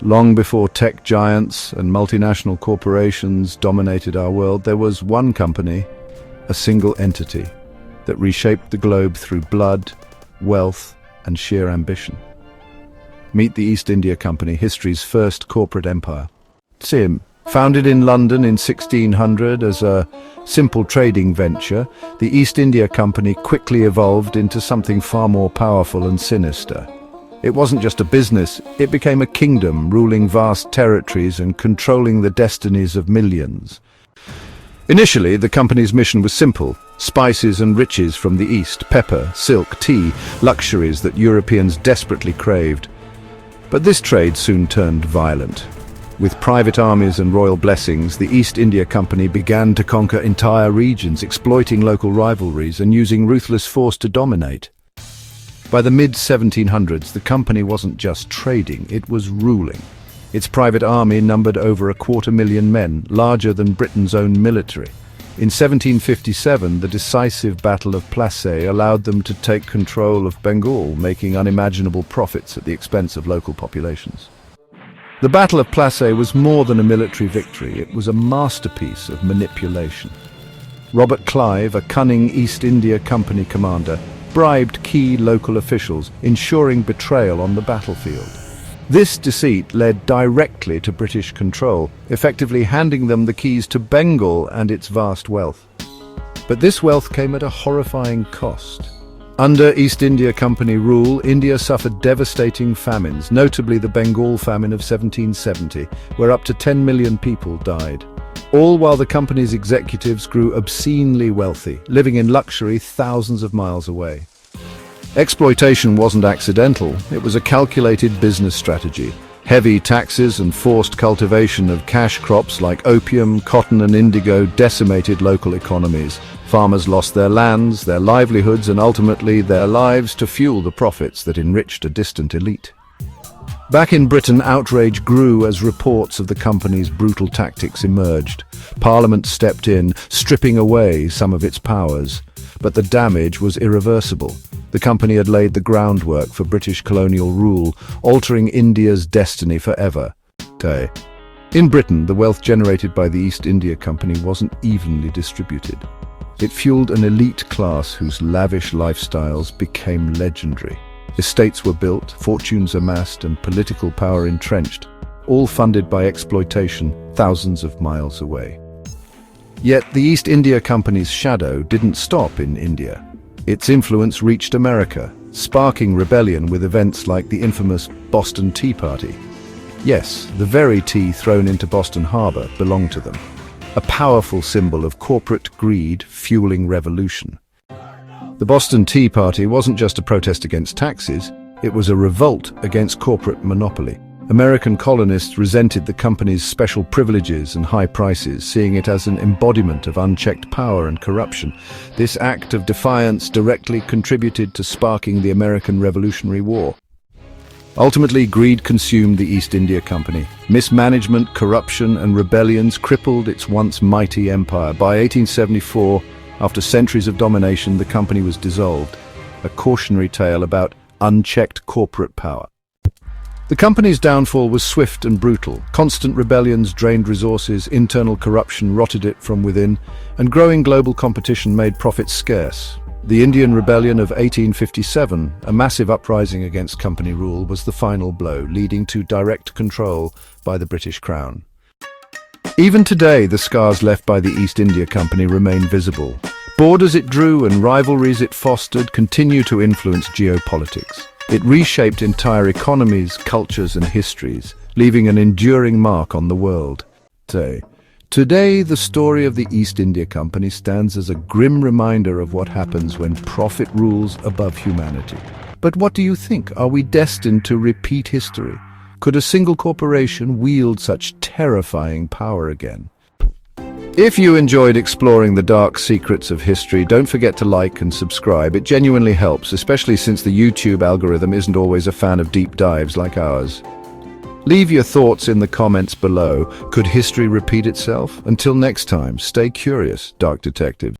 Long before tech giants and multinational corporations dominated our world, there was one company, a single entity, that reshaped the globe through blood, wealth, and sheer ambition. Meet the East India Company, history's first corporate empire. Founded in London in 1600 as a simple trading venture, the East India Company quickly evolved into something far more powerful and sinister. It wasn't just a business, it became a kingdom, ruling vast territories and controlling the destinies of millions. Initially, the company's mission was simple: spices and riches from the East, pepper, silk, tea, luxuries that Europeans desperately craved. But this trade soon turned violent. With private armies and royal blessings, the East India Company began to conquer entire regions, exploiting local rivalries and using ruthless force to dominate. By the mid-1700s, the company wasn't just trading, it was ruling. Its private army numbered over 250,000 men, larger than Britain's own military. In 1757, the decisive Battle of Plassey allowed them to take control of Bengal, making unimaginable profits at the expense of local populations. The Battle of Plassey was more than a military victory, it was a masterpiece of manipulation. Robert Clive, a cunning East India Company commander, bribed key local officials, ensuring betrayal on the battlefield. This deceit led directly to British control, effectively handing them the keys to Bengal and its vast wealth. But this wealth came at a horrifying cost. Under East India Company rule, India suffered devastating famines, notably the Bengal famine of 1770, where up to 10 million people died. All while the company's executives grew obscenely wealthy, living in luxury thousands of miles away. Exploitation wasn't accidental, it was a calculated business strategy. Heavy taxes and forced cultivation of cash crops like opium, cotton and indigo decimated local economies. Farmers lost their lands, their livelihoods and ultimately their lives to fuel the profits that enriched a distant elite. Back in Britain, outrage grew as reports of the company's brutal tactics emerged. Parliament stepped in, stripping away some of its powers. But the damage was irreversible. The company had laid the groundwork for British colonial rule, altering India's destiny forever. In Britain, the wealth generated by the East India Company wasn't evenly distributed. It fueled an elite class whose lavish lifestyles became legendary. Estates were built, fortunes amassed, and political power entrenched, all funded by exploitation thousands of miles away. Yet the East India Company's shadow didn't stop in India. Its influence reached America, sparking rebellion with events like the infamous Boston Tea Party. Yes, the very tea thrown into Boston Harbor belonged to them, a powerful symbol of corporate greed fueling revolution. The Boston Tea Party wasn't just a protest against taxes, it was a revolt against corporate monopoly. American colonists resented the company's special privileges and high prices, seeing it as an embodiment of unchecked power and corruption. This act of defiance directly contributed to sparking the American Revolutionary War. Ultimately, greed consumed the East India Company. Mismanagement, corruption, and rebellions crippled its once mighty empire. By 1874, after centuries of domination, the company was dissolved, a cautionary tale about unchecked corporate power. The company's downfall was swift and brutal. Constant rebellions drained resources, internal corruption rotted it from within, and growing global competition made profits scarce. The Indian Rebellion of 1857, a massive uprising against company rule, was the final blow, leading to direct control by the British Crown. Even today, the scars left by the East India Company remain visible. Borders it drew and rivalries it fostered continue to influence geopolitics. It reshaped entire economies, cultures and histories, leaving an enduring mark on the world. Today, the story of the East India Company stands as a grim reminder of what happens when profit rules above humanity. But what do you think? Are we destined to repeat history? Could a single corporation wield such terrifying power again? If you enjoyed exploring the dark secrets of history, don't forget to like and subscribe. It genuinely helps, especially since the YouTube algorithm isn't always a fan of deep dives like ours. Leave your thoughts in the comments below. Could history repeat itself? Until next time, stay curious, Dark Detective.